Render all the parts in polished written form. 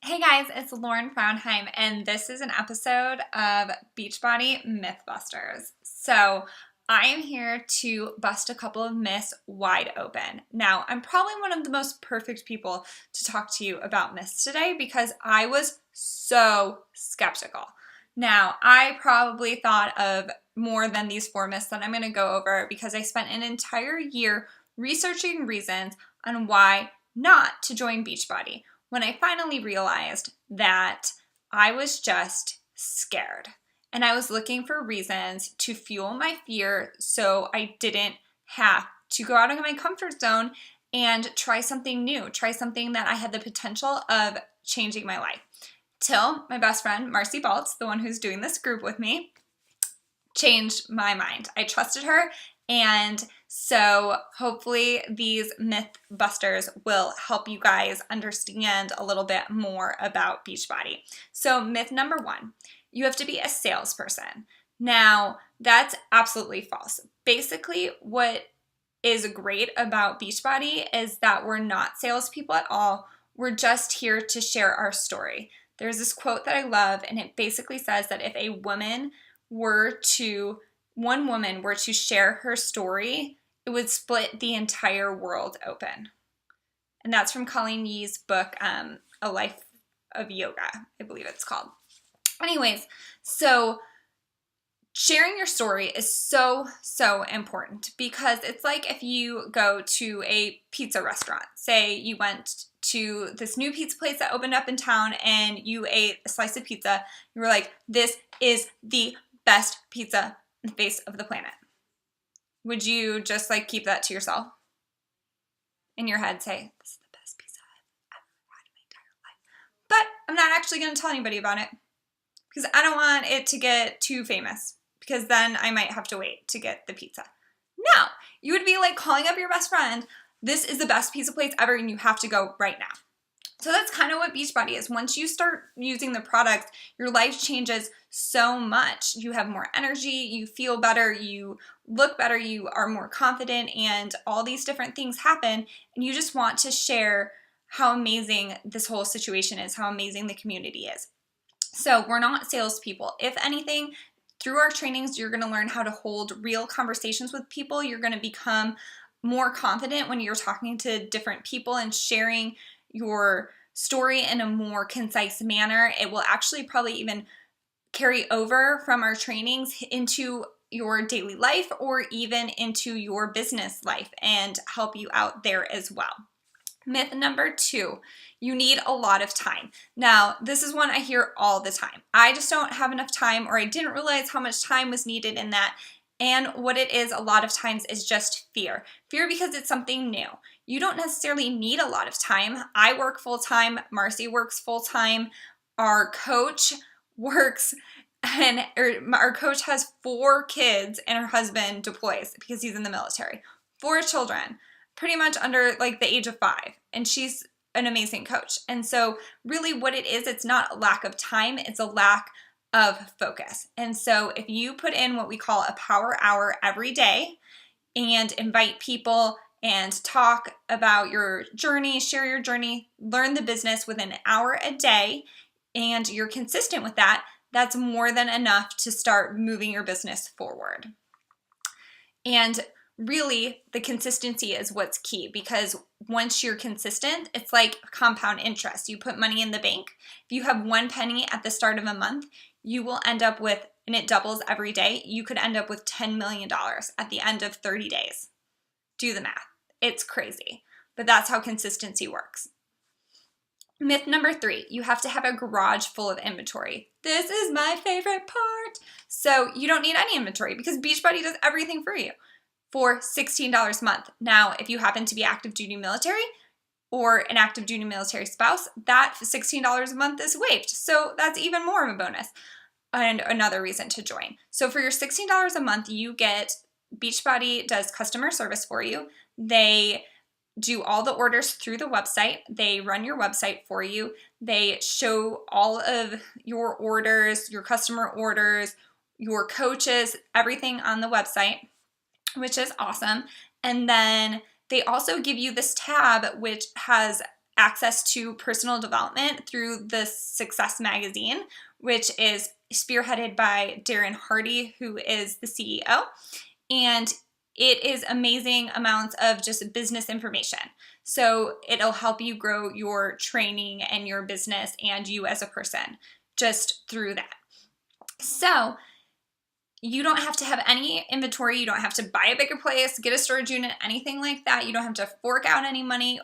Hey guys, it's Lauren Fraunheim, and this is an episode of Beachbody Mythbusters. So, I am here to bust a couple of myths wide open. Now, I'm probably one of the most perfect people to talk to you about myths today because I was so skeptical. Now, I probably thought of more than these 4 myths that I'm going to go over because I spent an entire year researching reasons on why not to join Beachbody when I finally realized that I was just scared. And I was looking for reasons to fuel my fear so I didn't have to go out of my comfort zone and try something new, try something that I had the potential of changing my life. Till my best friend, Marcy Baltz, the one who's doing this group with me, changed my mind. I trusted her, and so hopefully these myth busters will help you guys understand a little bit more about Beachbody. So myth number 1, you have to be a salesperson. Now, that's absolutely false. Basically, what is great about Beachbody is that we're not salespeople at all. We're just here to share our story. There's this quote that I love, and it basically says that if one woman were to share her story, it would split the entire world open. And that's from Colleen Yee's book, A Life of Yoga, I believe it's called. Anyways, so sharing your story is so important because it's like if you go to a pizza restaurant. Say you went to this new pizza place that opened up in town and you ate a slice of pizza. You were like, this is the best pizza in the face of the planet. Would you just keep that to yourself? In your head say, this is the best pizza I've ever had in my entire life. But I'm not actually going to tell anybody about it because I don't want it to get too famous because then I might have to wait to get the pizza. No, you would be calling up your best friend, this is the best pizza place ever and you have to go right now. So that's kind of what Beachbody is. Once you start using the product, your life changes so much. You have more energy, you feel better, you look better, you are more confident, and all these different things happen. And you just want to share how amazing this whole situation is, how amazing the community is. So we're not salespeople. If anything, through our trainings, you're going to learn how to hold real conversations with people. You're going to become more confident when you're talking to different people and sharing your story in a more concise manner. It will actually probably even carry over from our trainings into your daily life or even into your business life and help you out there as well. Myth number 2, you need a lot of time. Now, this is one I hear all the time. I just don't have enough time, or I didn't realize how much time was needed in that. And what it is a lot of times is just fear. Fear because it's something new. You don't necessarily need a lot of time. I work full-time. Marcy works full-time. Our coach works, and our coach has 4 kids, and her husband deploys because he's in the military. 4 children, pretty much under the age of 5. And she's an amazing coach. And so really what it is, it's not a lack of time. It's a lack of focus. And so if you put in what we call a power hour every day and invite people and talk about your journey, share your journey, learn the business within an hour a day, and you're consistent with that, that's more than enough to start moving your business forward. And really, the consistency is what's key because once you're consistent, it's like compound interest. You put money in the bank. If you have 1 penny at the start of a month, you will end up with, and it doubles every day, you could end up with $10 million at the end of 30 days. Do the math. It's crazy, but that's how consistency works. Myth number 3, you have to have a garage full of inventory. This is my favorite part. So you don't need any inventory because Beachbody does everything for you for $16 a month. Now, if you happen to be active duty military or an active duty military spouse, that $16 a month is waived. So that's even more of a bonus and another reason to join. So for your $16 a month, you get Beachbody does customer service for you. They do all the orders through the website. They run your website for you. They show all of your orders, your customer orders, your coaches, everything on the website, which is awesome. And then they also give you this tab which has access to personal development through the Success magazine, which is spearheaded by Darren Hardy, who is the CEO. And it is amazing amounts of just business information. So it'll help you grow your training and your business and you as a person just through that. So you don't have to have any inventory. You don't have to buy a bigger place, get a storage unit, anything like that. You don't have to fork out any money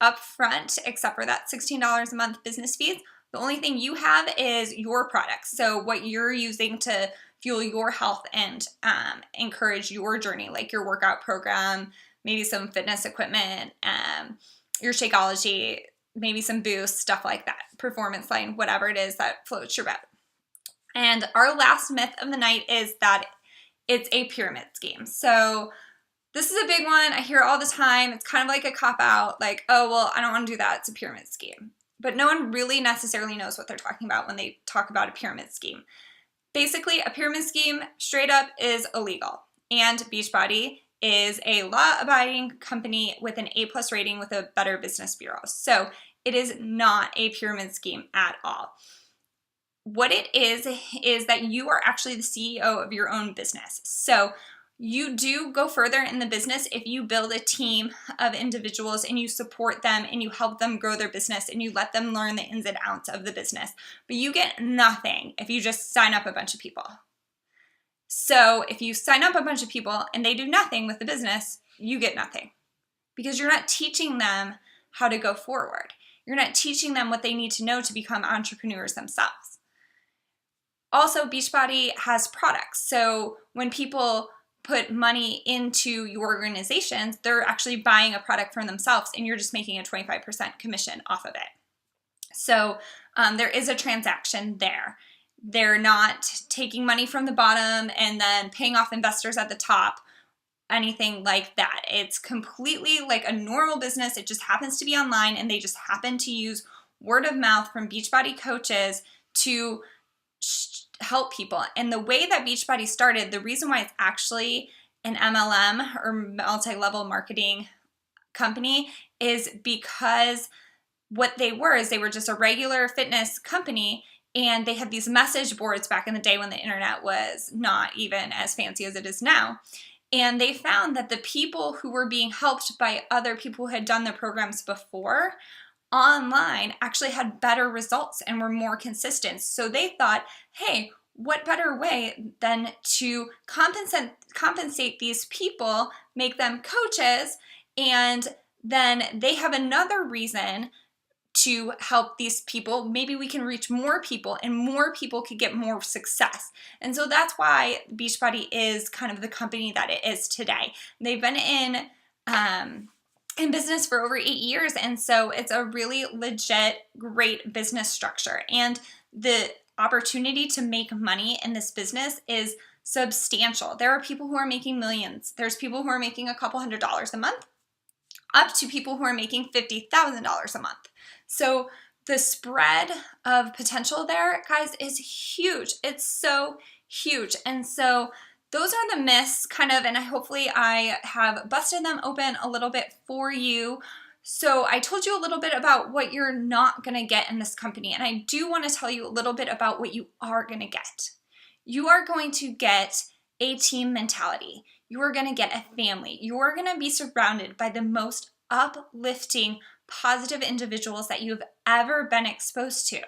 up front except for that $16 a month business fees. The only thing you have is your products. So what you're using to fuel your health and encourage your journey, like your workout program, maybe some fitness equipment, your Shakeology, maybe some boosts, stuff like that, performance line, whatever it is that floats your boat. And our last myth of the night is that it's a pyramid scheme. So this is a big one. I hear it all the time. It's kind of like a cop-out, like, oh, well, I don't want to do that. It's a pyramid scheme. But no one really necessarily knows what they're talking about when they talk about a pyramid scheme. Basically, a pyramid scheme straight up is illegal. And Beachbody is a law-abiding company with an A+ rating with a Better Business Bureau. So it is not a pyramid scheme at all. What it is that you are actually the CEO of your own business. So you do go further in the business if you build a team of individuals and you support them and you help them grow their business and you let them learn the ins and outs of the business. But you get nothing if you just sign up a bunch of people. So if you sign up a bunch of people and they do nothing with the business, you get nothing because you're not teaching them how to go forward. You're not teaching them what they need to know to become entrepreneurs themselves. Also, Beachbody has products. So when people put money into your organizations, they're actually buying a product for themselves and you're just making a 25% commission off of it. So there is a transaction there. They're not taking money from the bottom and then paying off investors at the top, anything like that. It's completely like a normal business. It just happens to be online and they just happen to use word of mouth from Beachbody coaches to help people. And the way that Beachbody started, the reason why it's actually an MLM or multi-level marketing company is because what they were is they were just a regular fitness company and they had these message boards back in the day when the internet was not even as fancy as it is now. And they found that the people who were being helped by other people who had done the programs before online actually had better results and were more consistent. So they thought, hey, what better way than to compensate these people, make them coaches, and then they have another reason to help these people. Maybe we can reach more people and more people could get more success. And so that's why Beachbody is kind of the company that it is today. They've been in business for over 8 years. And so it's a really legit, great business structure. And the opportunity to make money in this business is substantial. There are people who are making millions. There's people who are making a couple $100s a month, up to people who are making $50,000 a month. So the spread of potential there, guys, is huge. It's so huge. And so those are the myths kind of, and hopefully I have busted them open a little bit for you. So I told you a little bit about what you're not going to get in this company. And I do want to tell you a little bit about what you are going to get. You are going to get a team mentality. You are going to get a family. You are going to be surrounded by the most uplifting, positive individuals that you have ever been exposed to.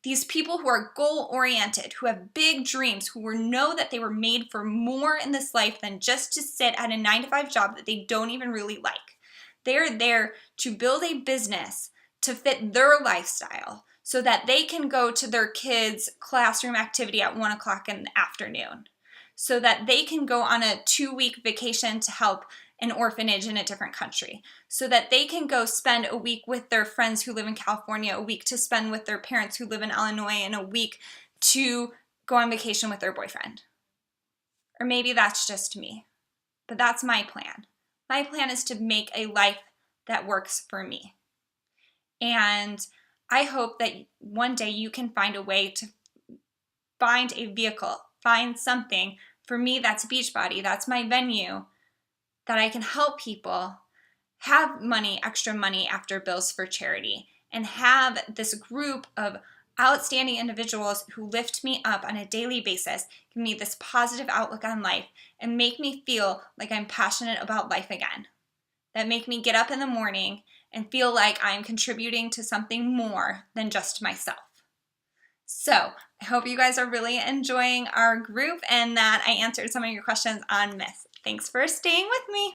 These people who are goal-oriented, who have big dreams, who know that they were made for more in this life than just to sit at a 9-to-5 job that they don't even really like. They're there to build a business to fit their lifestyle so that they can go to their kids' classroom activity at 1 o'clock in the afternoon, so that they can go on a 2-week vacation to help an orphanage in a different country, so that they can go spend a week with their friends who live in California, a week to spend with their parents who live in Illinois, and a week to go on vacation with their boyfriend. Or maybe that's just me, but that's my plan. My plan is to make a life that works for me. And I hope that one day you can find a way to find a vehicle, find something. For me, that's Beachbody. That's my venue that I can help people have money, extra money after bills for charity, and have this group of outstanding individuals who lift me up on a daily basis, give me this positive outlook on life, and make me feel like I'm passionate about life again. That make me get up in the morning and feel like I'm contributing to something more than just myself. So I hope you guys are really enjoying our group and that I answered some of your questions on myths. Thanks for staying with me.